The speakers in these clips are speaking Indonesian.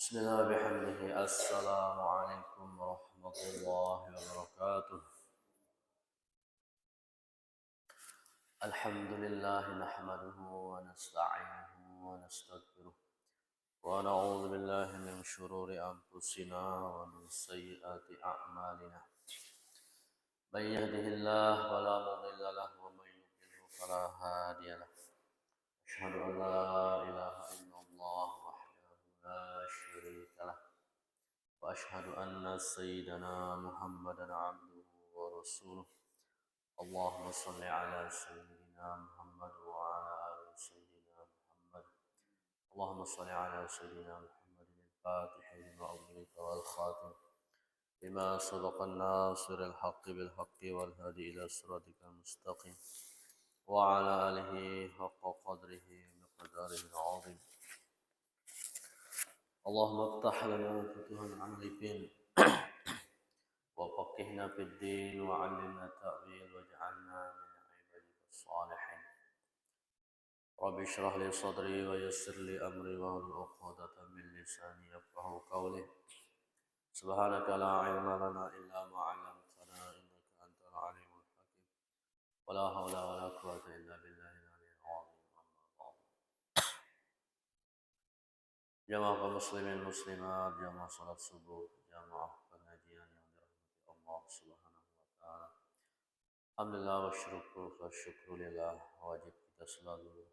Bismillah bihamdihi. Assalamualaikum warahmatullahi wabarakatuh. Alhamdulillah nahmaduhu wa nasta'inuhu wa nastaghfiruh wa na'udzu billahi min shururi anfusina wa min sayyiati a'malina. May yahdihillahu fala mudilla lahu wa may yudlil fala hadiya lahu. Asyhadu an la ilaha illallah wahdahu la syarika lah. وأشهد أن سيدنا محمدا عبده ورسوله اللهم صل على سيدنا محمد وعلى آل سيدنا محمد اللهم صل على سيدنا محمد الفاتح لما أغلق والخاتم لما سبق الناصر الحق بالحق والهادي إلى صراطك المستقيم وعلى آله حق قدره بقدره العظيم اللهم افتح لنا فتوح العارفين وفقهنا في الدين وعلمنا التأويل واجعلنا من عبادك الصالحين رب اشرح لي صدري ويسر لي أمري واحلل عقدة من لساني يفقهوا قولي سبحانك لا علم لنا إلا ما علمتنا إنك أنت العليم الحكيم ولا حول ولا قوة إلا بالله العلي العظيم أما بعد Jamaah kaum muslimin muslimat, jamaah salat subuh, jamaah pengajian yang dirahmati Allah Subhanahu wa taala. Alhamdulillah wa syukur lillah, wajib kita selalu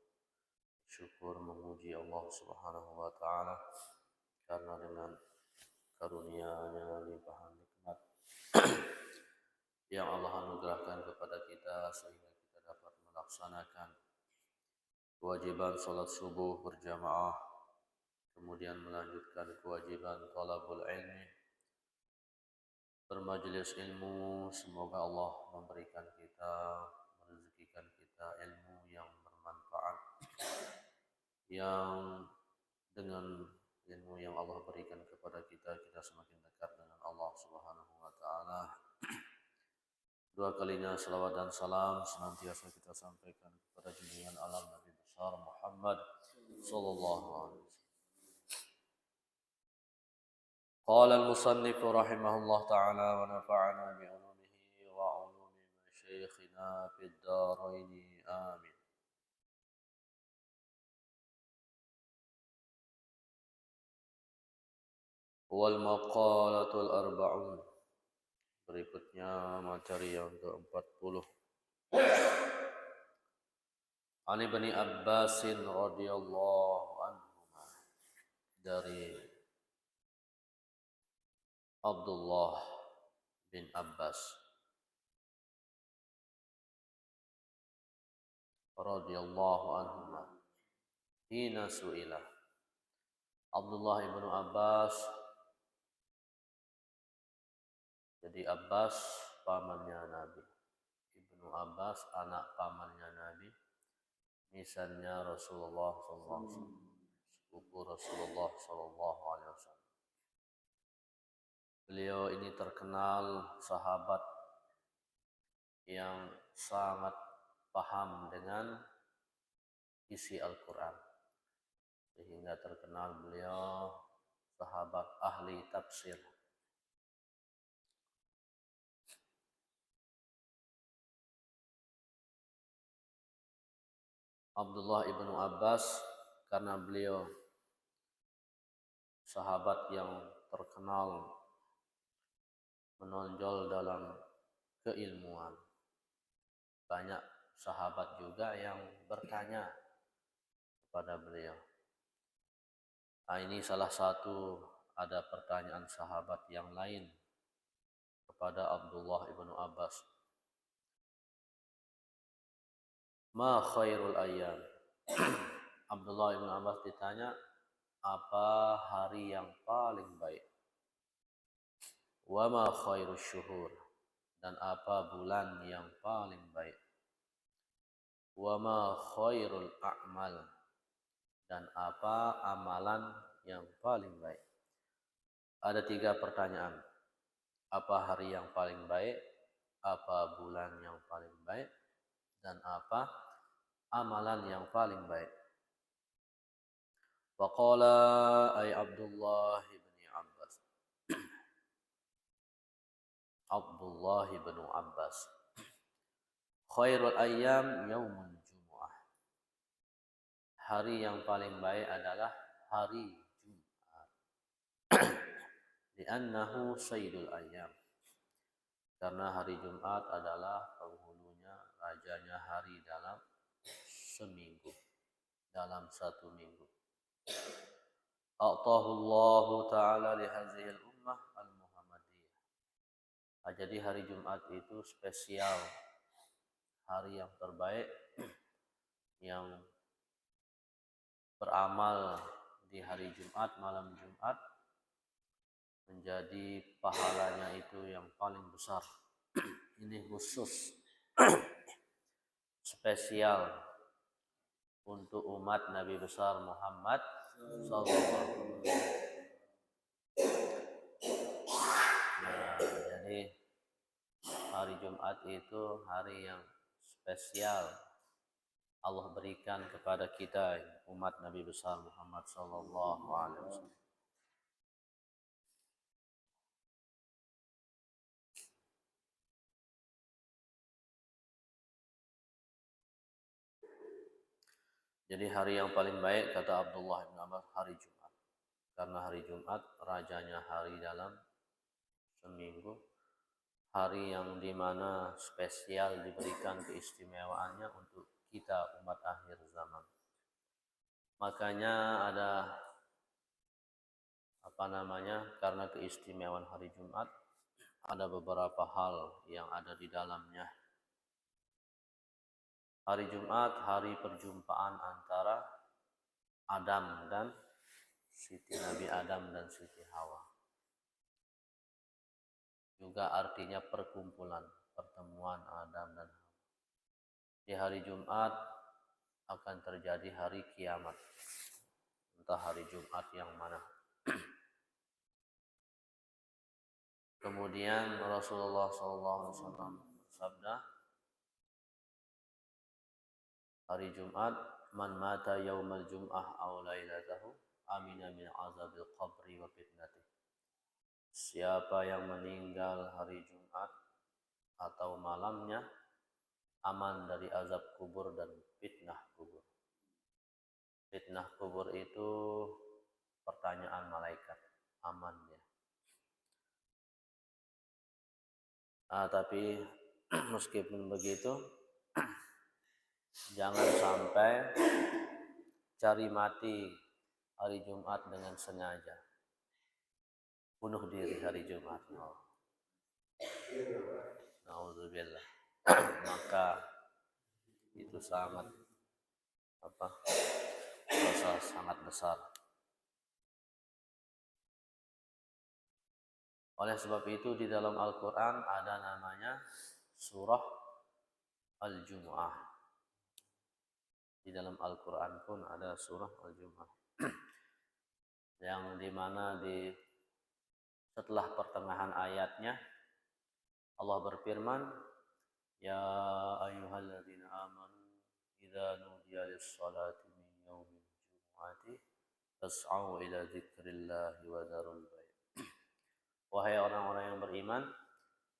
syukur memuji Allah Subhanahu wa taala karena dengan karunia-Nya limpahan nikmat yang Allah anugerahkan kepada kita sehingga kita dapat melaksanakan kewajiban salat subuh berjamaah, kemudian melanjutkan kewajiban thalabul ilmi, bermajelis ilmu. Semoga Allah memberikan kita, merezekikan kita ilmu yang bermanfaat, yang dengan ilmu yang Allah berikan kepada kita, kita semakin dekat dengan Allah Subhanahu wa taala. Dua kalinya salawat dan salam senantiasa kita sampaikan kepada junjungan alam Nabi besar Muhammad sallallahu alaihi wasallam. قال المصنف رحمه الله تعالى ونفعنا بعلومه وعلوم مشايخنا في الدارين آمين. والمقالة الأربعون. Berikutnya materi yang ke-40. An Ibni Abbas radhiyallahu anhuma, dari Abdullah bin Abbas radhiyallahu anhuma, hina su'ila. Abdullah ibnu Abbas, jadi Abbas pamannya Nabi, Ibnu Abbas anak pamannya Nabi, misalnya Rasulullah sallallahu alaihi wasallam, sepupu Rasulullah sallallahu alaihi wasallam. Beliau ini terkenal sahabat yang sangat paham dengan isi Al-Quran, sehingga terkenal beliau sahabat ahli tafsir. Abdullah ibnu Abbas karena beliau sahabat yang terkenal menonjol dalam keilmuan. Banyak sahabat juga yang bertanya kepada beliau. Nah, ini salah satu, ada pertanyaan sahabat yang lain kepada Abdullah ibnu Abbas. Ma khairul ayyam. Abdullah ibnu Abbas ditanya, apa hari yang paling baik? Wa ma khairus syuhur, dan apa bulan yang paling baik? Wa ma khairul a'mal, dan apa amalan yang paling baik? Ada 3 pertanyaan. Apa hari yang paling baik? Apa bulan yang paling baik? Dan apa amalan yang paling baik? Faqala ay Abdullah bin Abbas. Abdullah bin Abbas. Khairul ayyam yaumul jumu'ah. Hari yang paling baik adalah hari Jumat. Li'annahu sayyidul ayyam. Karena hari Jumat adalah penghulunya, rajanya hari dalam seminggu, dalam satu minggu. A'tahullahu ta'ala li hadhil ummah al-Muhammadiyah. Jadi hari Jumat itu spesial, hari yang terbaik yang beramal di hari Jumat, malam Jumat, menjadi pahalanya itu yang paling besar. Ini khusus spesial untuk umat Nabi besar Muhammad sallallahu alaihi wasallam. Jadi hari Jumat itu hari yang spesial Allah berikan kepada kita umat Nabi besar Muhammad sallallahu alaihi wasallam. Jadi hari yang paling baik kata Abdullah bin Abbas hari Jumat. Karena hari Jumat rajanya hari dalam seminggu, hari yang dimana spesial diberikan keistimewaannya untuk kita umat akhir zaman. Makanya ada karena keistimewaan hari Jumat, ada beberapa hal yang ada di dalamnya. Hari Jumat, hari perjumpaan antara Adam dan Siti Nabi Adam dan Siti Hawa. Juga artinya perkumpulan, pertemuan Adam dan Hawa. Di hari Jumat akan terjadi hari kiamat. Entah hari Jumat yang mana. Kemudian Rasulullah SAW bersabda, hari Jumat, man mata yaumal jum'ah aw lailatahu amina min azabil qabri wa fitnatih. Siapa yang meninggal hari Jumat atau malamnya, aman dari azab kubur dan fitnah kubur. Fitnah kubur itu pertanyaan malaikat, aman ya. Tapi meskipun begitu, jangan sampai cari mati hari Jumat dengan sengaja. Bunuh diri hari Jumat. Nauzubillah. Maka itu sangat dosa sangat besar. Oleh sebab itu di dalam Al-Quran ada namanya surah Al-Jumu'ah. Di dalam Al-Quran pun ada surah Al-Jumu'ah. Yang dimana setelah pertengahan ayatnya Allah berfirman, ya ayyuhalladzina amanu idza nudiya lis-salati min yaumil jumu'ati fas'au ila dzikrillahi wa dzarul bai'. Wahai orang-orang yang beriman,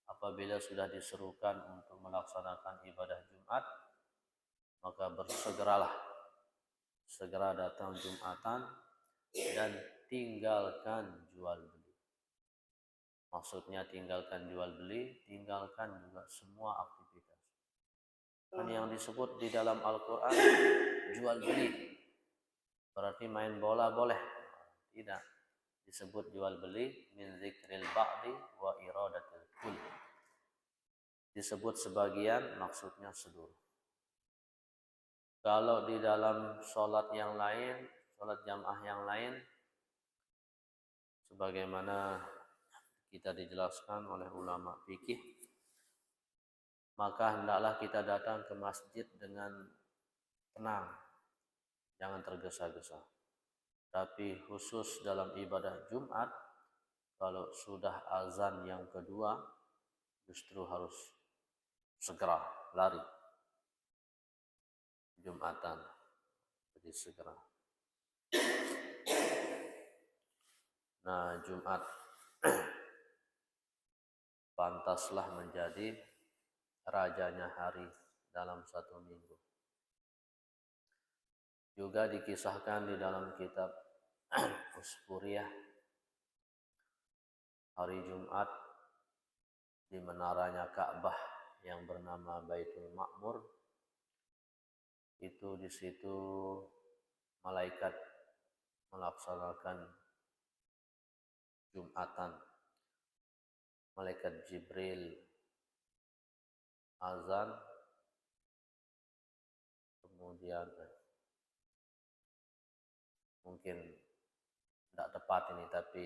apabila sudah diserukan untuk melaksanakan ibadah Jumat, maka segera datang Jumatan dan tinggalkan jual beli. Maksudnya tinggalkan jual beli, tinggalkan juga semua aktivitas. Dan yang disebut di dalam Al-Quran jual beli berarti main bola boleh? Tidak. Disebut jual beli min zikril ba'di wa iradatil kull. Disebut sebagian, maksudnya seluruh. Kalau di dalam sholat yang lain, sholat jamaah yang lain, sebagaimana kita dijelaskan oleh ulama fikih, maka hendaklah kita datang ke masjid dengan tenang, jangan tergesa-gesa. Tapi khusus dalam ibadah Jumat, kalau sudah azan yang kedua, justru harus segera lari Jumatan. Jadi segera. Nah, Jumat pantaslah menjadi rajanya hari dalam satu minggu. Juga dikisahkan di dalam kitab Uspuriyah, hari Jumat di menaranya Ka'bah yang bernama Baitul Ma'mur, itu di situ malaikat melaksanakan Jumatan. Malaikat Jibril azan, kemudian mungkin tidak tepat ini, tapi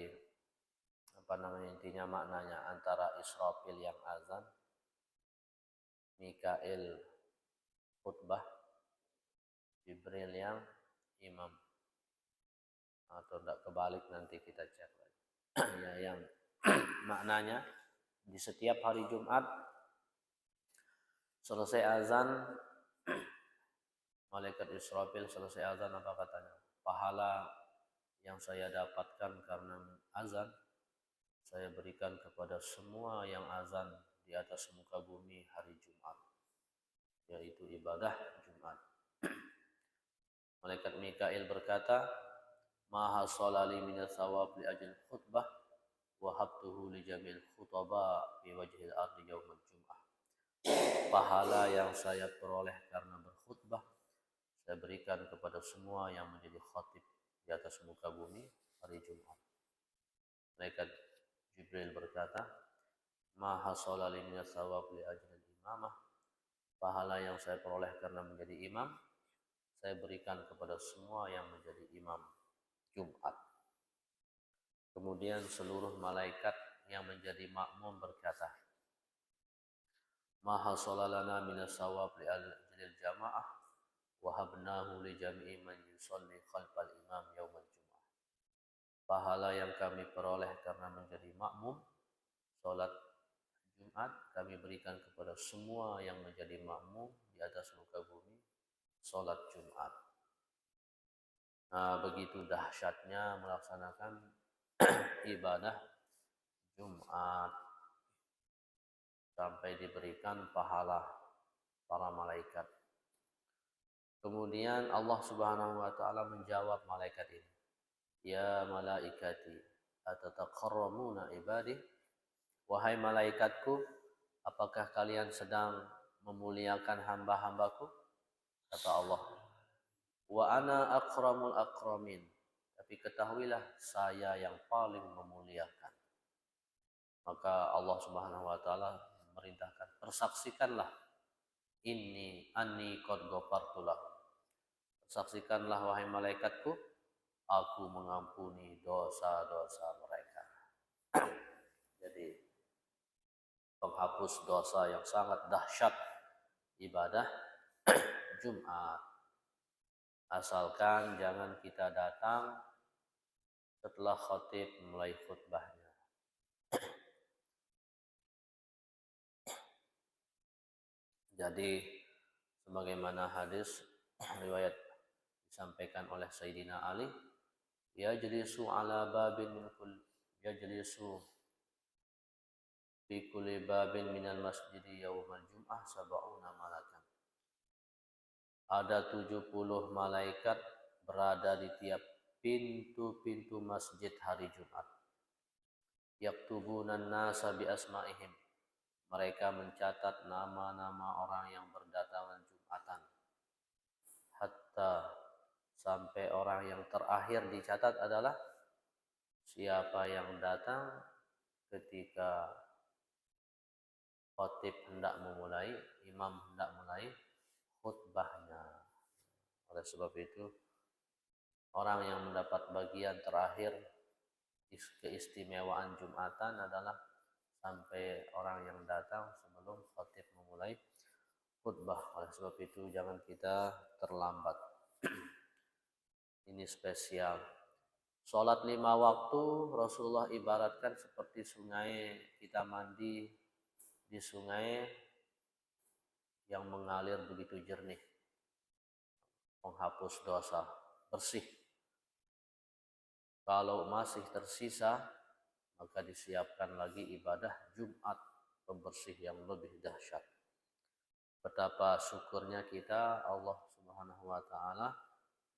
intinya maknanya antara Israfil yang azan, Mikail khutbah, Jibril yang imam, atau tidak kebalik, nanti kita cek lagi. Ya, yang maknanya di setiap hari Jumat selesai azan, malaikat Israfil selesai azan, apa katanya? Pahala yang saya dapatkan karena azan saya berikan kepada semua yang azan di atas muka bumi hari Jumat, yaitu ibadah Jumat. Malaikat Mikail berkata, "Maha sholali minas sawab li ajil khutbah wa habtuhu li jamil khutaba fi wajhil ardi yaumal jum'ah." Pahala yang saya peroleh karena berkhutbah saya berikan kepada semua yang menjadi khatib di atas muka bumi hari Jumat. Malaikat Jibril berkata, "Maha sholali minas sawab li ajil imamah." Pahala yang saya peroleh karena menjadi imam saya berikan kepada semua yang menjadi imam Jumat. Kemudian seluruh malaikat yang menjadi makmum berkata, "Maha sholalana minas sawab li ajlil jamaah wa habnahu li jami'i man yusalli khalfal imam yaumal jum'ah." Pahala yang kami peroleh karena menjadi makmum sholat Jumat kami berikan kepada semua yang menjadi makmum di atas muka bumi sholat Jumat. Nah, begitu dahsyatnya melaksanakan ibadah Jumat sampai diberikan pahala para malaikat. Kemudian Allah Subhanahu wa taala menjawab malaikat ini, "Ya malaikati, atataqarramuna ibadi?" Wahai malaikatku, apakah kalian sedang memuliakan hamba-hambaku? Kata Allah, "Wa ana akramul akramin." Tapi ketahuilah saya yang paling memuliakan. Maka Allah Subhanahu wa taala memerintahkan, "Persaksikanlah inni anni qad ghafartu lahum." Persaksikanlah wahai malaikatku, aku mengampuni dosa-dosa mereka. Jadi penghapus dosa yang sangat dahsyat ibadah Jumat. Asalkan jangan kita datang setelah khatib mulai khutbahnya. Jadi sebagaimana hadis riwayat disampaikan oleh Sayyidina Ali, yajlisu ala babin min yajlisu fi kulli babin minal masjidi yaumal jum'ah sab'una malakan. Ada 70 malaikat berada di tiap pintu-pintu masjid hari Jumat. Yaktubunan nasa bi asma'ihim. Mereka mencatat nama-nama orang yang berdatangan Jumatan. Hatta sampai orang yang terakhir dicatat adalah siapa yang datang ketika khatib hendak memulai, imam hendak mulai khutbahnya. Oleh sebab itu, orang yang mendapat bagian terakhir keistimewaan Jumatan adalah sampai orang yang datang sebelum khatib memulai khutbah. Oleh sebab itu jangan kita terlambat. Ini spesial. Sholat 5 waktu Rasulullah ibaratkan seperti sungai, kita mandi di sungai yang mengalir begitu jernih, menghapus dosa, bersih. Kalau masih tersisa, maka disiapkan lagi ibadah Jumat pembersih yang lebih dahsyat. Betapa syukurnya kita, Allah Subhanahu wa taala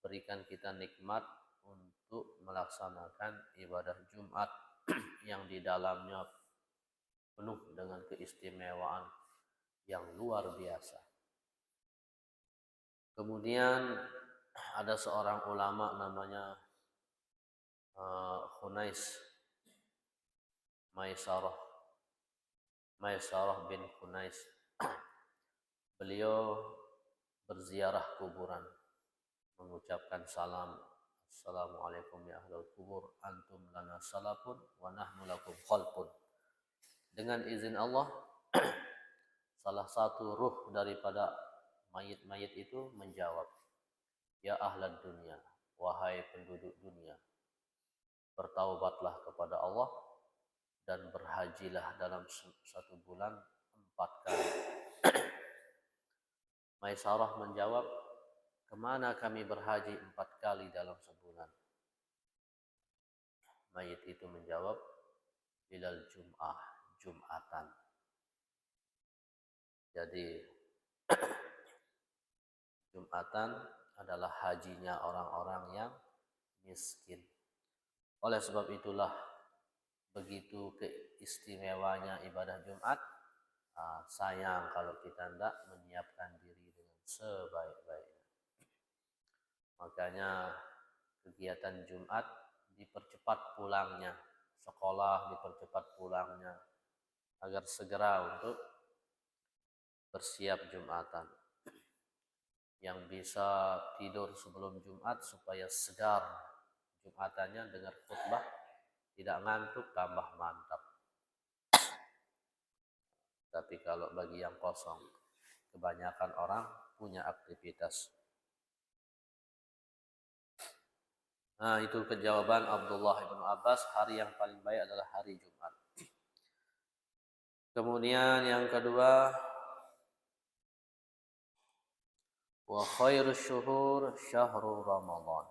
berikan kita nikmat untuk melaksanakan ibadah Jumat yang di dalamnya penuh dengan keistimewaan yang luar biasa. Kemudian ada seorang ulama namanya Khunais Maisarah bin Khunais. Beliau berziarah kuburan, mengucapkan salam, Assalamualaikum ya ahlul kubur, antum lana salafun wa nahnu lakum khalfun. Dengan izin Allah, salah satu ruh daripada mayit-mayit itu menjawab, ya ahlad dunia, wahai penduduk dunia, bertaubatlah kepada Allah dan berhajilah dalam satu bulan 4 kali. Maisarah menjawab, kemana kami berhaji 4 kali dalam sebulan? Mayit itu menjawab, ilal jum'ah, Jumatan. Jadi Jumatan adalah hajinya orang-orang yang miskin. Oleh sebab itulah begitu keistimewanya ibadah Jumat. Sayang kalau kita tidak menyiapkan diri dengan sebaik-baiknya. Makanya kegiatan Jumat dipercepat pulangnya, sekolah dipercepat pulangnya, agar segera untuk bersiap Jumatan. Yang bisa tidur sebelum Jumat supaya segar Jumatannya, dengar khutbah, tidak ngantuk, tambah mantap. Tapi kalau bagi yang kosong, kebanyakan orang punya aktivitas. Nah, itu kejawaban Abdullah bin Abbas, hari yang paling baik adalah hari Jumat. Kemudian yang kedua, wa khairus syuhur syahrul Ramadan.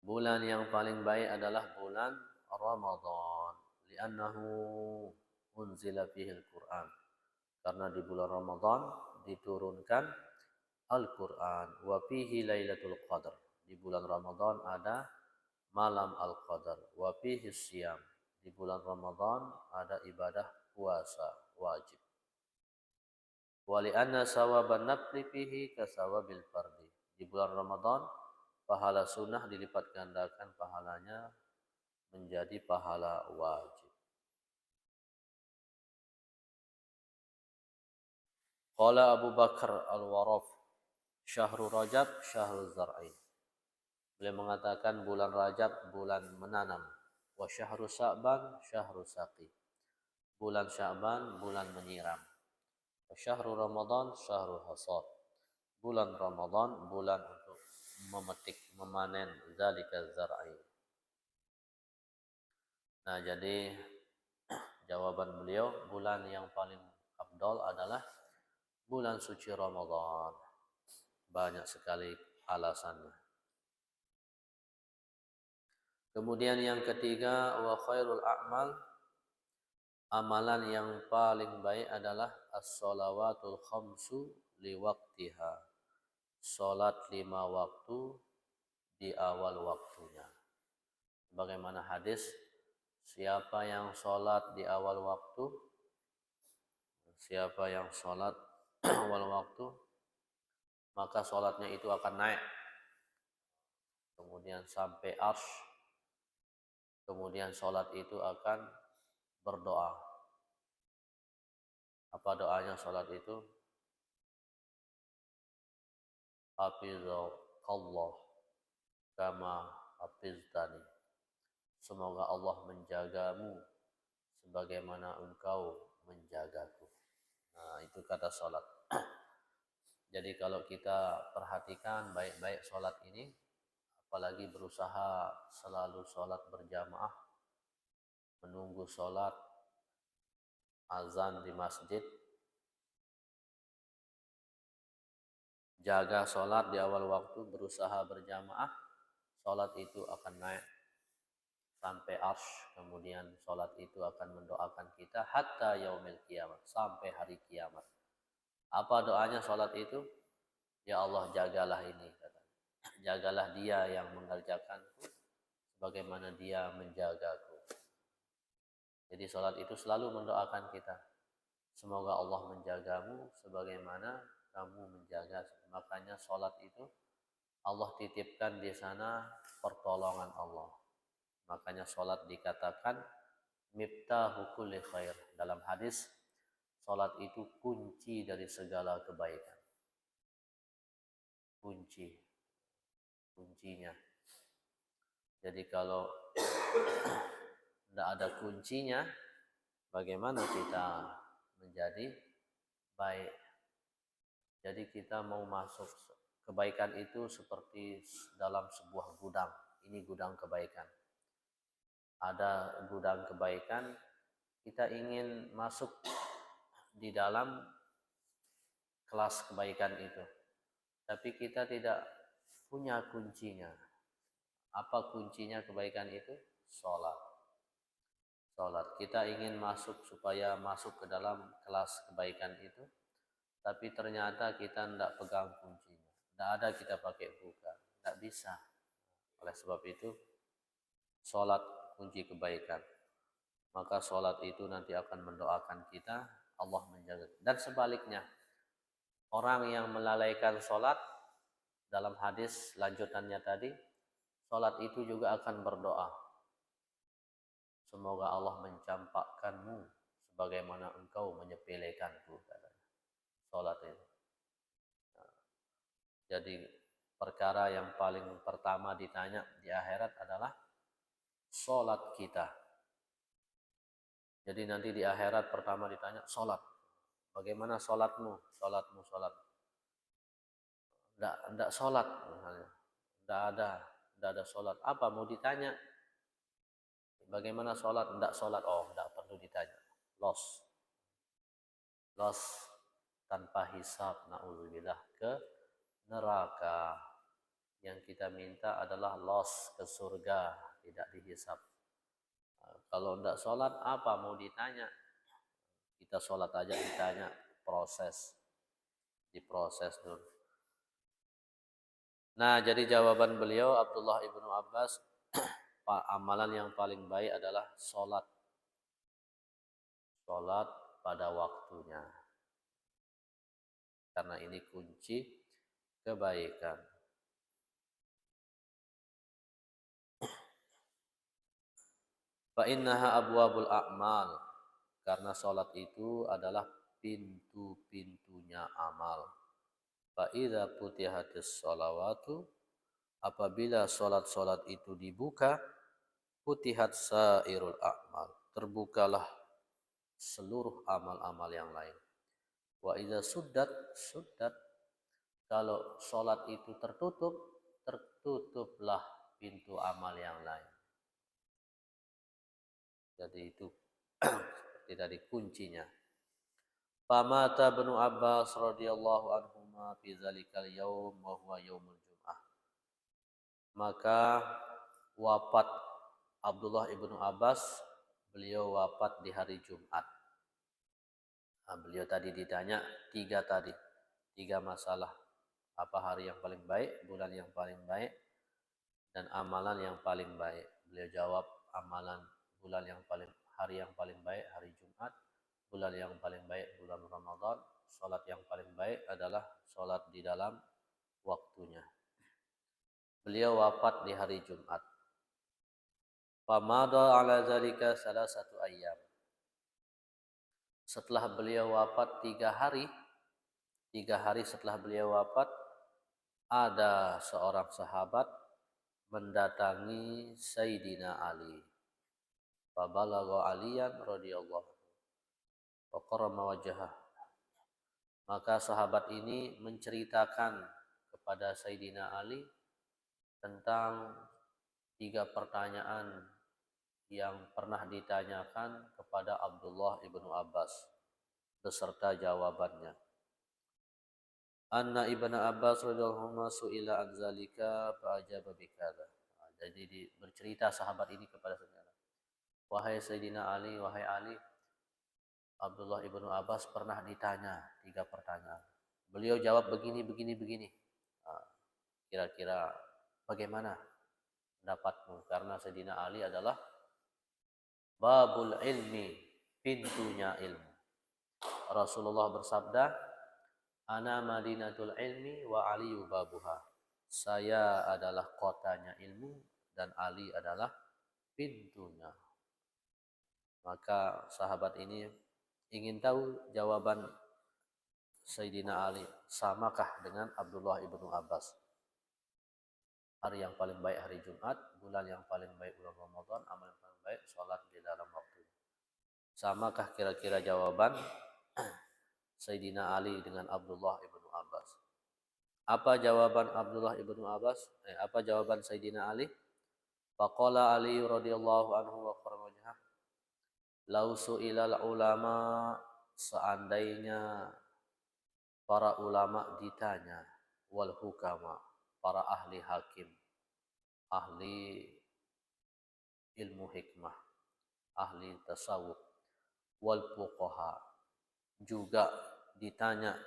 Bulan yang paling baik adalah bulan Ramadan, li'annahu unzila fihi al-Qur'an. Karena di bulan Ramadan diturunkan Al-Qur'an, wa fihi Lailatul Qadar. Di bulan Ramadan ada malam Al-Qadar, wa fihi siyam. Di bulan Ramadan ada ibadah puasa wajib. Wa li'anna sawaban nafli fihi kasawabil fardi. Di bulan Ramadan pahala sunnah dilipat gandakan pahalanya menjadi pahala wajib. Qala Abu Bakar Al-Waraf, syahrul Rajab syahrul zar'i. Beliau mengatakan bulan Rajab bulan menanam, wa syahrul Sya'ban syahrul saqi. Bulan Sya'ban bulan menyiram. Wa syahrul Ramadan syahrul hasad. Bulan Ramadan bulan untuk memetik, memanen zalika zar'i. Nah, jadi jawaban beliau, bulan yang paling afdal adalah bulan suci Ramadan. Banyak sekali alasannya. Kemudian yang ketiga, wa khairul a'mal, amalan yang paling baik adalah as-shalawatul khamsu liwaqtiha. Salat 5 waktu di awal waktunya. Bagaimana hadis, siapa yang salat di awal waktu, siapa yang salat awal waktu, maka salatnya itu akan naik, kemudian sampai arsy, kemudian salat itu akan berdoa. Apa doanya salat itu? Hafizallah kama hafiztani. Semoga Allah menjagamu sebagaimana engkau menjagaku. Nah, itu kata salat. Jadi kalau kita perhatikan baik-baik salat ini, apalagi berusaha selalu salat berjamaah, menunggu salat azan di masjid, jaga salat di awal waktu, berusaha berjamaah, Salat itu akan naik sampai arsy, kemudian salat itu akan mendoakan kita hatta yaumil kiamat, sampai hari kiamat. Apa doanya salat itu? Ya Allah, jagalah ini, katanya. Jagalah dia yang mengerjakanku sebagaimana dia menjagaku. Jadi salat itu selalu mendoakan kita. Semoga Allah menjagamu sebagaimana kamu menjaga. Makanya salat itu Allah titipkan di sana pertolongan Allah. Makanya salat dikatakan miftahu kulli khair. Dalam hadis, salat itu kunci dari segala kebaikan. Kuncinya. Jadi kalau tidak ada kuncinya, bagaimana kita menjadi baik? Jadi kita mau masuk kebaikan itu seperti dalam sebuah gudang. Ini gudang kebaikan. Ada gudang kebaikan, kita ingin masuk di dalam kelas kebaikan itu. Tapi kita tidak punya kuncinya. Apa kuncinya kebaikan itu? Salat. Kita ingin masuk supaya masuk ke dalam kelas kebaikan itu, tapi ternyata kita tidak pegang kuncinya. Tidak ada kita pakai buka. Tidak bisa. Oleh sebab itu, salat kunci kebaikan. Maka salat itu nanti akan mendoakan kita, Allah menjaga. Dan sebaliknya, orang yang melalaikan salat, dalam hadis lanjutannya tadi, salat itu juga akan berdoa. Semoga Allah mencampakkanmu sebagaimana engkau menyepelekanku, katanya. Salat itu. Jadi perkara yang paling pertama ditanya di akhirat adalah salat kita. Jadi nanti di akhirat pertama ditanya salat. Bagaimana salatmu? Salat. Enggak salat misalnya. Enggak ada salat. Apa mau ditanya? Bagaimana salat? Enggak salat. Oh, enggak perlu ditanya. Los tanpa hisab, naudzubillah, ke neraka. Yang kita minta adalah los ke surga, tidak dihisab. Kalau tidak sholat, apa mau ditanya? Kita sholat aja ditanya, diproses dulu. Nah, jadi jawaban beliau Abdullah ibnu Abbas, amalan yang paling baik adalah sholat pada waktunya. Karena ini kunci kebaikan. Fa innaha abwabul a'mal, karena sholat itu adalah pintu-pintunya amal. Fa idza futihatis sholawatu, apabila sholat itu dibuka, futihat sairul a'mal, terbukalah seluruh amal-amal yang lain. Wa idza suddat, kalau sholat itu tertutuplah pintu amal yang lain. Jadi itu seperti tadi kuncinya. Famata Ibnu Abbas radhiyallahu anhuma fi zalikal yaum wa huwa yaumul jum'ah. Maka wafat Abdullah ibnu Abbas, beliau wafat di hari Jumat. Nah, beliau tadi ditanya tiga masalah. Apa hari yang paling baik, bulan yang paling baik, dan amalan yang paling baik. Beliau jawab hari yang paling baik hari Jumat, bulan yang paling baik bulan Ramadan, salat yang paling baik adalah salat di dalam waktunya. Beliau wafat di hari Jumat. Famada ala zalika salasatu ayyam. Setelah beliau wafat 3 hari setelah beliau wafat, ada seorang sahabat mendatangi Sayyidina Ali. Fabalagha Aliyan radhiyallahu wa qarrama wajhah. Maka sahabat ini menceritakan kepada Sayyidina Ali tentang 3 pertanyaan yang pernah ditanyakan kepada Abdullah ibnu Abbas beserta jawabannya. Anna ibnu Abbas radhiyallahu anhu su'ila an zalika fa ajaba bikadza. Jadi bercerita sahabat ini kepada Sayyidina Ali. Wahai Sayyidina Ali, wahai Ali, Abdullah ibnu Abbas pernah ditanya 3 pertanyaan. Beliau jawab begini, begini, begini. Kira-kira bagaimana pendapatmu? Karena Sayyidina Ali adalah babul ilmi, pintunya ilmu. Rasulullah bersabda, ana madinatul ilmi wa aliyu babuha. Saya adalah kotanya ilmu dan Ali adalah pintunya. Maka sahabat ini ingin tahu jawaban Sayyidina Ali, samakah dengan Abdullah ibnu Abbas? Hari yang paling baik hari Jumat, bulan yang paling baik bulan Ramadan, amal yang paling baik sholat di dalam waktu. Samakah kira-kira jawaban Sayyidina Ali dengan Abdullah ibnu Abbas? Apa jawaban Abdullah ibnu Abbas? Apa jawaban Sayyidina Ali? Faqala Ali radhiyallahu anhu wa qarrajah, lau su'ilal ulama, seandainya para ulama ditanya, wal hukama, para ahli hakim, ahli ilmu hikmah, ahli tasawuf, wal fuqaha, juga ditanya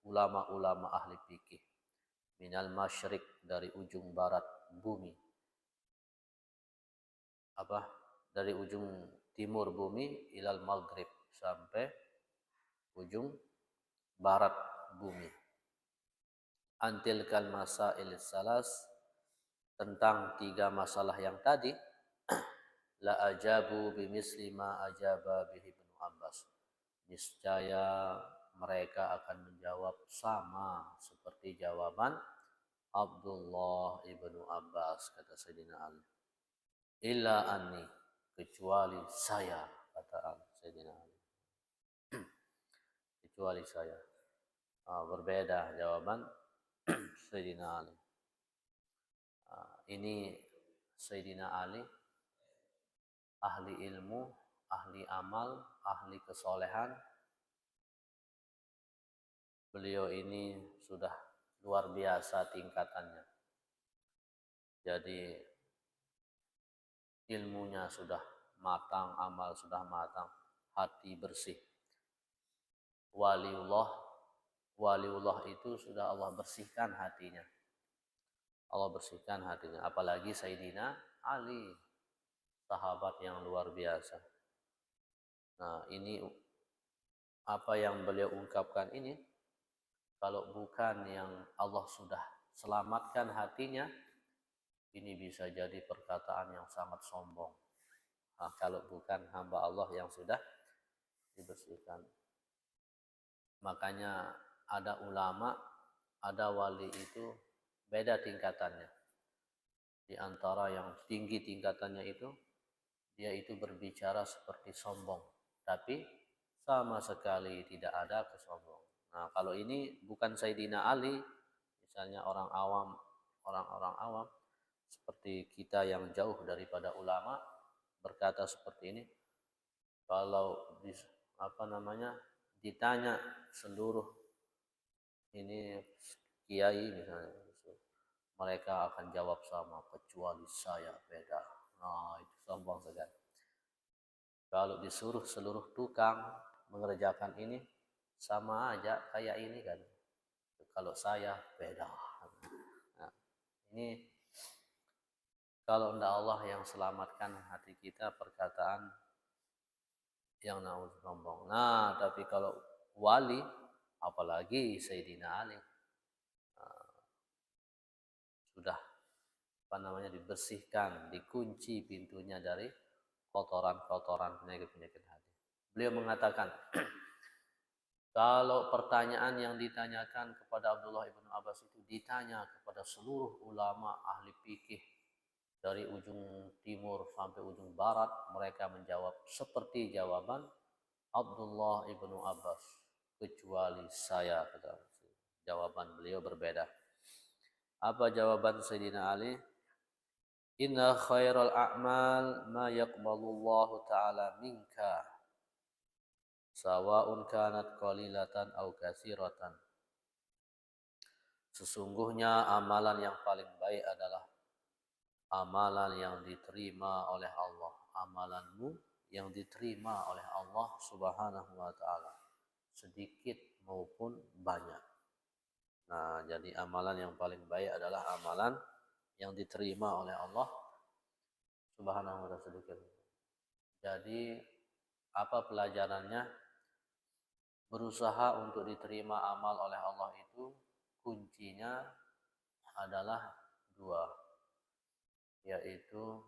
ulama-ulama ahli fikih, minal masyriq, dari ujung barat bumi, dari ujung timur bumi, ilal maghrib, sampai ujung barat bumi. Antilkal masail salas, tentang 3 masalah yang tadi, la ajabu bimisli ma ajaba bihi ibnu Abbas, niscaya mereka akan menjawab sama seperti jawaban Abdullah ibnu Abbas, kata Sayyidina Ali. Illa anni, kecuali saya, kata Sayyidina Ali. Kecuali saya. Berbeda jawaban Sayyidina Ali. Ini Sayyidina Ali, ahli ilmu, ahli amal, ahli kesolehan. Beliau ini sudah luar biasa tingkatannya. Jadi ilmunya sudah matang, amal sudah matang, hati bersih. Waliullah itu sudah Allah bersihkan hatinya. Allah bersihkan hatinya. Apalagi Sayyidina Ali, sahabat yang luar biasa. Nah, ini apa yang beliau ungkapkan ini, kalau bukan yang Allah sudah selamatkan hatinya, ini bisa jadi perkataan yang sangat sombong. Kalau bukan hamba Allah yang sudah dibersihkan. Makanya ada ulama, ada wali itu beda tingkatannya. Di antara yang tinggi tingkatannya itu, dia itu berbicara seperti sombong, tapi sama sekali tidak ada kesombongan. Nah, kalau ini bukan Sayyidina Ali, misalnya orang awam, orang-orang awam seperti kita yang jauh daripada ulama berkata seperti ini, kalau ditanya seluruh ini kiai misalnya, mereka akan jawab sama, kecuali saya, beda. Nah, itu sombong sekali. Kalau disuruh seluruh tukang mengerjakan ini, sama aja kayak ini kan. Kalau saya, beda. Nah, ini kalau tidak Allah yang selamatkan hati kita, perkataan yang sombong. Nah, tapi kalau wali, apalagi Sayyidina Ali, sudah dibersihkan, dikunci pintunya dari kotoran-kotoran penyakit-penyakit hati. Beliau mengatakan, kalau pertanyaan yang ditanyakan kepada Abdullah ibnu Abbas itu ditanya kepada seluruh ulama ahli fikih dari ujung timur sampai ujung barat, mereka menjawab seperti jawaban Abdullah ibnu Abbas, kecuali saya, kata. Jawaban beliau berbeda. Apa jawaban Sayyidina Ali? Inna khairal a'mal ma yaqbalullahu ta'ala minka, sawa'un kanat qalilatan aw katsiratan. Sesungguhnya amalan yang paling baik adalah amalan yang diterima oleh Allah, amalanmu yang diterima oleh Allah Subhanahu wa taala, sedikit maupun banyak. Nah, jadi amalan yang paling baik adalah amalan yang diterima oleh Allah Subhanahu wa taala sedikit. Jadi apa pelajarannya? Berusaha untuk diterima amal oleh Allah itu kuncinya adalah dua, yaitu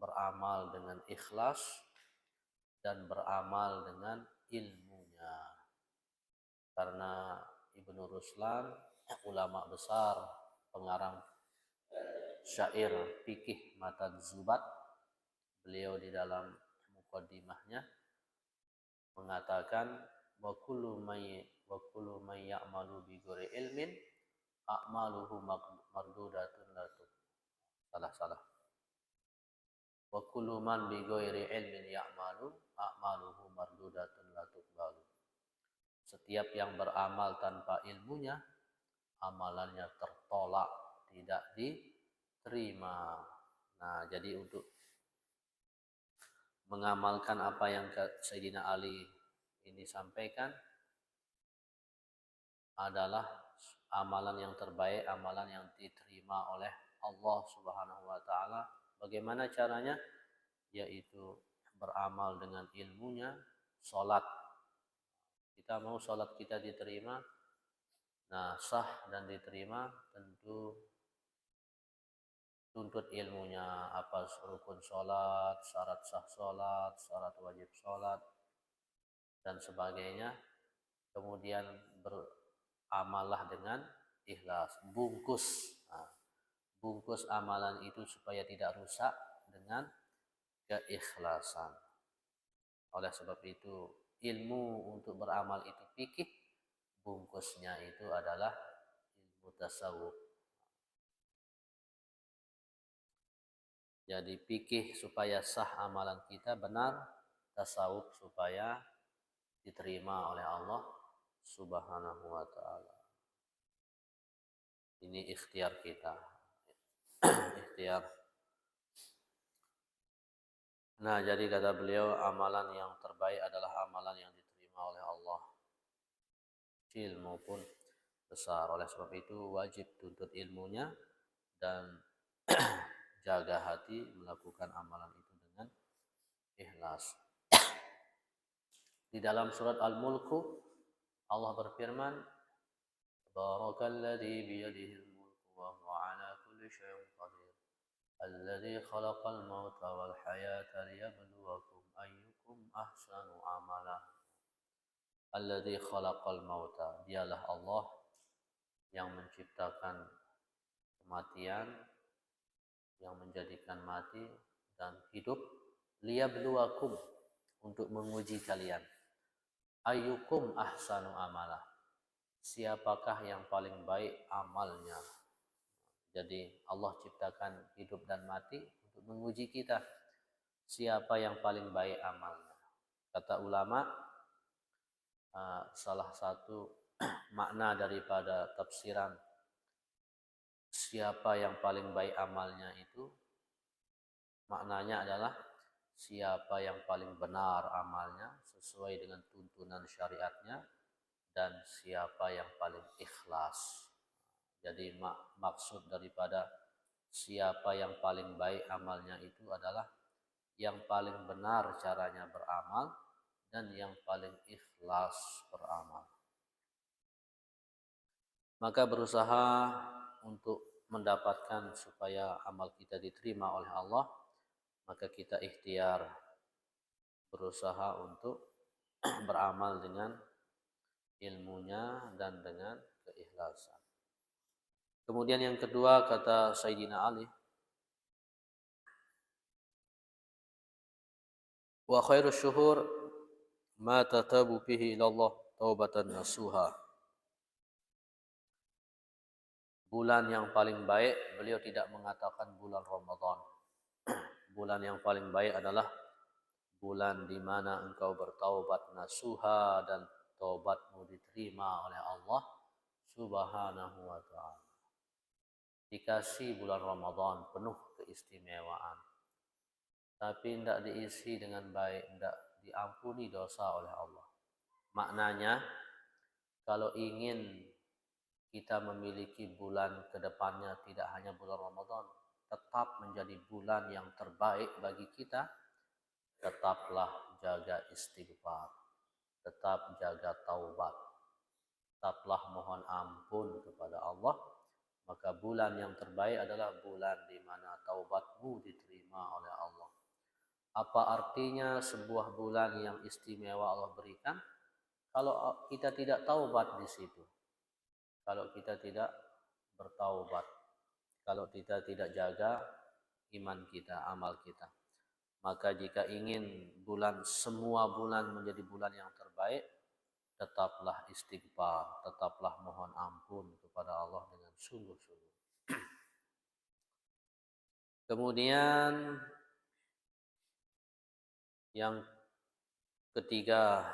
beramal dengan ikhlas dan beramal dengan ilmunya. Karena Ibnu Ruslan, ulama besar, pengarang syair fikih Matan Zubat, beliau di dalam muqaddimahnya mengatakan wa kullu may ya'malu bi ghairi ilmin a'maluhu mardudatun salah wa kullu man bi ghairi ilmin ya'malu a'maluhu mardudatun la tuqbalu. Setiap yang beramal tanpa ilmunya, amalannya tertolak, tidak diterima. Nah, jadi untuk mengamalkan apa yang Sayyidina Ali ini sampaikan adalah amalan yang terbaik, amalan yang diterima oleh Allah Subhanahu wa taala. Bagaimana caranya? Yaitu beramal dengan ilmunya, salat. Kita mau salat kita diterima, nah sah dan diterima, tentu tuntut ilmunya, apa rukun salat, syarat sah salat, syarat wajib salat dan sebagainya. Kemudian beramallah dengan ikhlas, bungkus amalan itu supaya tidak rusak dengan keikhlasan. Oleh sebab itu, ilmu untuk beramal itu fikih, bungkusnya itu adalah ilmu tasawuf. Jadi fikih supaya sah amalan kita benar, tasawuf supaya diterima oleh Allah Subhanahu wa taala. Ini ikhtiar kita. Ikhtiar. Nah, jadi kata beliau, amalan yang terbaik adalah amalan yang diterima oleh Allah, kecil maupun besar. Oleh sebab itu wajib tuntut ilmunya dan jaga hati melakukan amalan itu dengan ikhlas. Di dalam surat Al-Mulku Allah berfirman, Barakalladzi biyadihil mulku wa huwa ala kulli syai'in qadir. Alladzi khalaqal mauta wal hayata liyabluwakum ayyukum ahsanu amala. Alladzi khalaqal mauta, dialah Allah yang menciptakan kematian, yang menjadikan mati dan hidup, liyabluwakum, untuk menguji kalian. Ayyukum ahsanu amala, siapakah yang paling baik amalnya. Jadi Allah ciptakan hidup dan mati untuk menguji kita, siapa yang paling baik amalnya. Kata ulama, salah satu makna daripada tafsiran siapa yang paling baik amalnya itu, maknanya adalah siapa yang paling benar amalnya sesuai dengan tuntunan syariatnya, dan siapa yang paling ikhlas. Jadi maksud daripada siapa yang paling baik amalnya itu adalah yang paling benar caranya beramal dan yang paling ikhlas beramal. Maka berusaha untuk mendapatkan supaya amal kita diterima oleh Allah, maka kita ikhtiar berusaha untuk beramal dengan ilmunya dan dengan keikhlasan. Kemudian yang kedua, kata Sayyidina Ali, wa khairus syuhur ma tatabu fihi ilallah taubatan nasuha. Bulan yang paling baik, beliau tidak mengatakan bulan Ramadan. Bulan yang paling baik adalah bulan di mana engkau bertaubat nasuha dan taubatmu diterima oleh Allah Subhanahu wa taala. dikasih bulan Ramadan penuh keistimewaan, tapi tidak diisi dengan baik, tidak diampuni dosa oleh Allah. Maknanya, kalau ingin kita memiliki bulan ke depannya tidak hanya bulan Ramadan, tetap menjadi bulan yang terbaik bagi kita, tetaplah jaga istighfar, tetap jaga taubat, tetaplah mohon ampun kepada Allah. Maka bulan yang terbaik adalah bulan di mana taubatmu diterima oleh Allah. Apa artinya sebuah bulan yang istimewa Allah berikan? Kalau kita tidak taubat di situ, kalau kita tidak bertaubat, kalau kita tidak jaga iman kita, amal kita, maka jika ingin semua bulan menjadi bulan yang terbaik, tetaplah istighfar, tetaplah mohon ampun kepada Allah dengan sungguh-sungguh. Kemudian yang ketiga,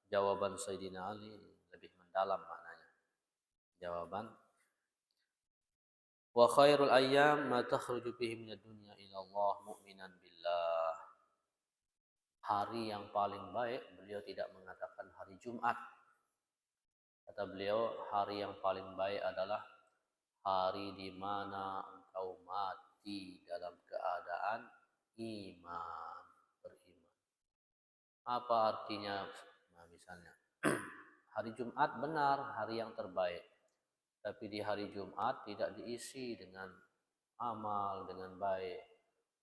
jawaban Sayyidina Ali lebih mendalam maknanya. Jawaban, wa khairul ayyam ma takhruju bihi minad dunya ila Allah mu'minan billah. Hari yang paling baik, beliau tidak mengatakan hari Jumat. Kata beliau, hari yang paling baik adalah hari di mana engkau mati dalam keadaan iman, beriman. Apa artinya? Nah, misalnya hari Jumat benar hari yang terbaik, tapi di hari Jumat tidak diisi dengan amal dengan baik,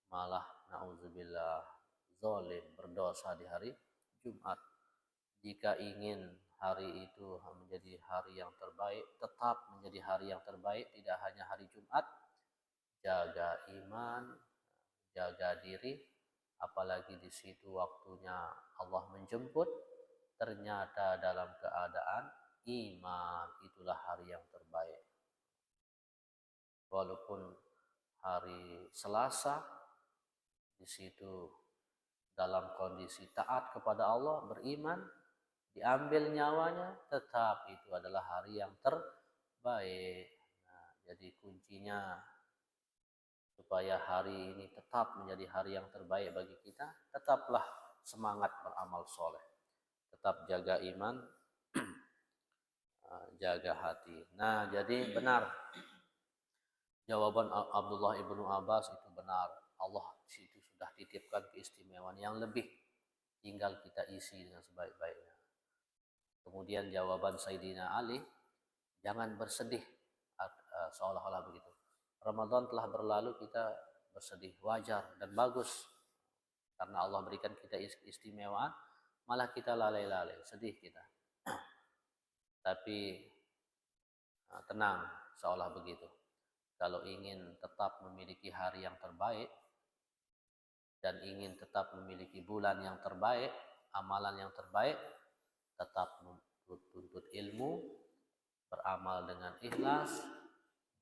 malah na'udzubillah zalim, berdosa di hari Jumat. Jika ingin hari itu menjadi hari yang terbaik, tetap menjadi hari yang terbaik, tidak hanya hari Jumat, jaga iman, jaga diri, apalagi di situ waktunya Allah menjemput, ternyata dalam keadaan iman, itulah hari yang terbaik. Walaupun hari Selasa di situ dalam kondisi taat kepada Allah, beriman, diambil nyawanya, tetap itu adalah hari yang terbaik. Nah, jadi kuncinya supaya hari ini tetap menjadi hari yang terbaik bagi kita, tetaplah semangat beramal soleh, tetap jaga iman, jaga hati. Nah, jadi benar jawaban Abdullah ibnu Abbas itu benar. Allah situ sudah titipkan keistimewaan yang lebih, tinggal kita isi dengan sebaik-baiknya. Kemudian jawaban Sayyidina Ali, jangan bersedih seolah-olah begitu. Ramadan telah berlalu, kita bersedih, wajar dan bagus, karena Allah berikan kita istimewaan, malah kita lalai-lalai, sedih kita. Tapi tenang, seolah begitu. Kalau ingin tetap memiliki hari yang terbaik dan ingin tetap memiliki bulan yang terbaik, amalan yang terbaik, tetap tuntut ilmu, beramal dengan ikhlas,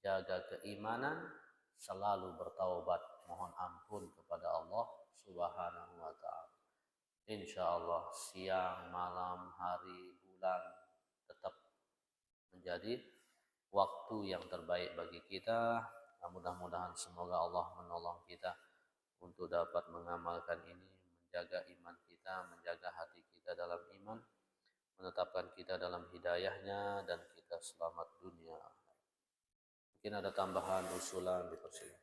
jaga keimanan, selalu bertaubat, mohon ampun kepada Allah Subhanahu wa ta'ala. Insyaallah siang, malam, hari, bulan tetap menjadi waktu yang terbaik bagi kita. Mudah-mudahan semoga Allah menolong kita untuk dapat mengamalkan ini, menjaga iman kita, menjaga hati kita dalam iman, menetapkan kita dalam hidayahnya, dan kita selamat dunia. Mungkin ada tambahan usulan, dipersilakan.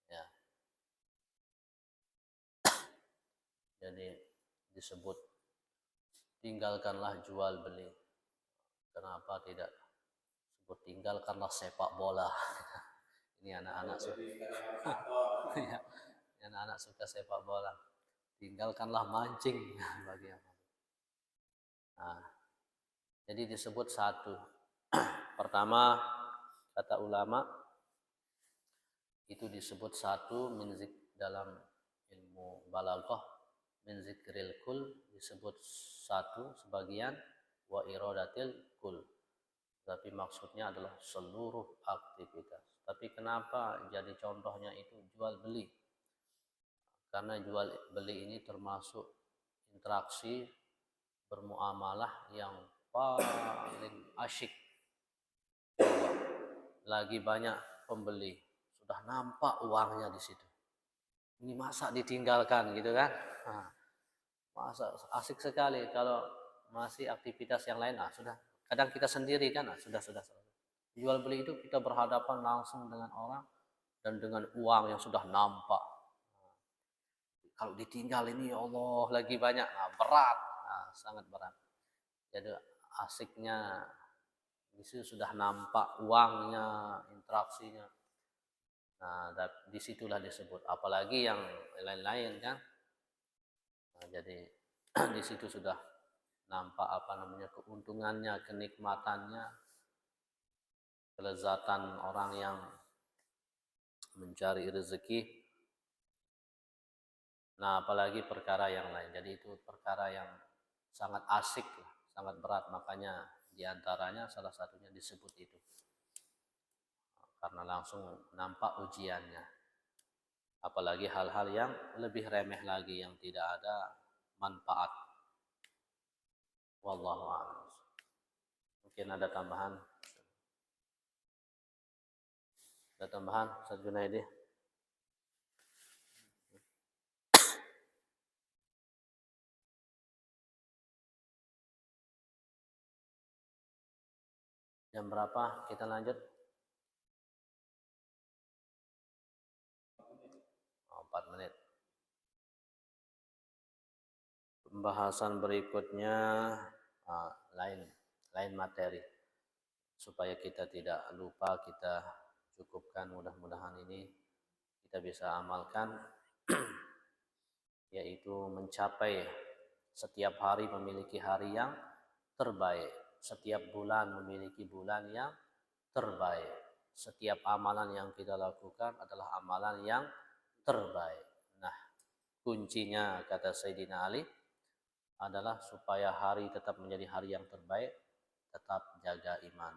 Ya. Jadi disebut tinggalkanlah jual beli. Kenapa tidak sebut tinggalkanlah sepak bola? Ini anak-anak suka. Anak-anak suka sepak bola. Tinggalkanlah mancing bagi apa? Nah, jadi disebut satu. Pertama, kata ulama itu disebut satu dalam ilmu balaghah min zikril kul disebut satu sebagian wa iradatil kul, tapi maksudnya adalah seluruh aktivitas. Tapi kenapa jadi contohnya itu jual beli? Karena jual beli ini termasuk interaksi bermuamalah yang paling asyik. Lagi banyak pembeli, sudah nampak uangnya di situ. Ini masa ditinggalkan gitu kan? Nah, masa asik sekali kalau masih aktivitas yang lain. Sudah. Kadang kita sendiri kan, sudah. Jual beli itu kita berhadapan langsung dengan orang dan dengan uang yang sudah nampak. Kalau ditinggal ini ya Allah lagi banyak, berat, sangat berat. Jadi asiknya di situ sudah nampak uangnya, interaksinya. Nah, disitulah disebut. Apalagi yang lain-lain kan. Nah, jadi di situ sudah nampak keuntungannya, kenikmatannya, kelezatan orang yang mencari rezeki. Nah, apalagi perkara yang lain. Jadi itu perkara yang sangat asik, sangat berat. Makanya diantaranya salah satunya disebut itu. Karena langsung nampak ujiannya. Apalagi hal-hal yang lebih remeh lagi yang tidak ada manfaat. Wallahu a'lam. Mungkin ada tambahan. Ada tambahan, Ustaz Junaidi? Jam berapa kita lanjut? 4 menit. Pembahasan berikutnya lain materi. Supaya kita tidak lupa, kita cukupkan, mudah-mudahan ini kita bisa amalkan. Yaitu mencapai setiap hari memiliki hari yang terbaik, setiap bulan memiliki bulan yang terbaik, setiap amalan yang kita lakukan adalah amalan yang terbaik. Nah, kuncinya kata Sayyidina Ali adalah supaya hari tetap menjadi hari yang terbaik, tetap jaga iman.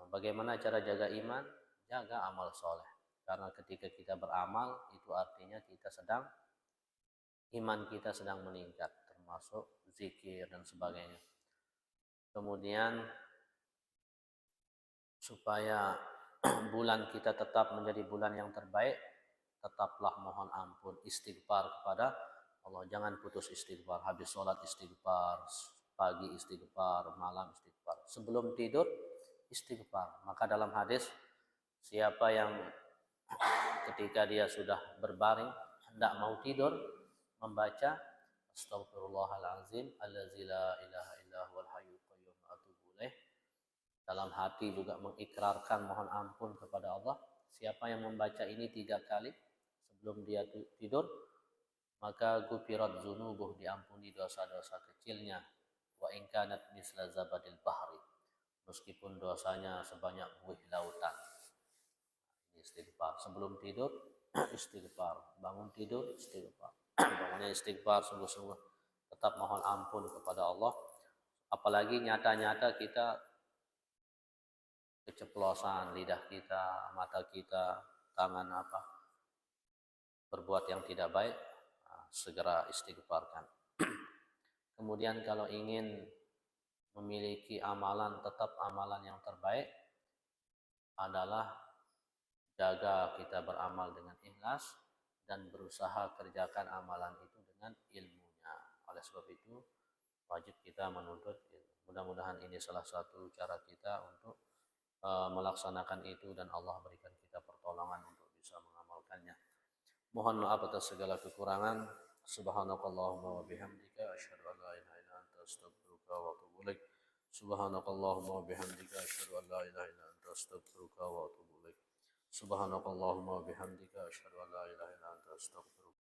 Bagaimana cara jaga iman? Jaga amal soleh. Karena ketika kita beramal, itu artinya iman kita sedang meningkat, termasuk zikir dan sebagainya. Kemudian supaya bulan kita tetap menjadi bulan yang terbaik, tetaplah mohon ampun, istighfar kepada Allah. Jangan putus istighfar. Habis sholat istighfar, pagi istighfar, malam istighfar. Sebelum tidur istighfar. Maka dalam hadis, siapa yang ketika dia sudah berbaring hendak mau tidur membaca Astaghfirullahalazim allazi la ilaha illa huwal hayyul qayyum atubu ilaih, dalam hati juga mengikrarkan mohon ampun kepada Allah. Siapa yang membaca ini 3 kali sebelum dia tidur, maka gufirat dzunubuh, diampuni dosa-dosa kecilnya, wa in kanat misla zabadil bahri, meskipun dosanya sebanyak buih lautan. Istighfar sebelum tidur, istighfar bangun tidur, istighfar bangunnya istighfar, sungguh-sungguh tetap mohon ampun kepada Allah. Apalagi nyata-nyata kita keceplosan, lidah kita, mata kita, tangan berbuat yang tidak baik, segera istighfarkan. Kemudian kalau ingin memiliki amalan, tetap amalan yang terbaik adalah jaga kita beramal dengan ikhlas dan berusaha kerjakan amalan itu dengan ilmunya. Oleh sebab itu wajib kita menuntut ilmu. Mudah-mudahan ini salah satu cara kita untuk melaksanakan itu dan Allah berikan kita pertolongan untuk bisa mengamalkannya. Mohon maaf atas segala kekurangan. Subhanakallahumma wa bihamdika asyhadu an la ilaha illa anta astaghfiruka wa atubu ilaik. Subhanakallahumma wa bihamdika asyhadu an la ilaha illa anta astaghfiruka wa atubu ilaik. Subhanakallahumma wa bihamdika asyhadu an la ilaha illa anta astaghfiruka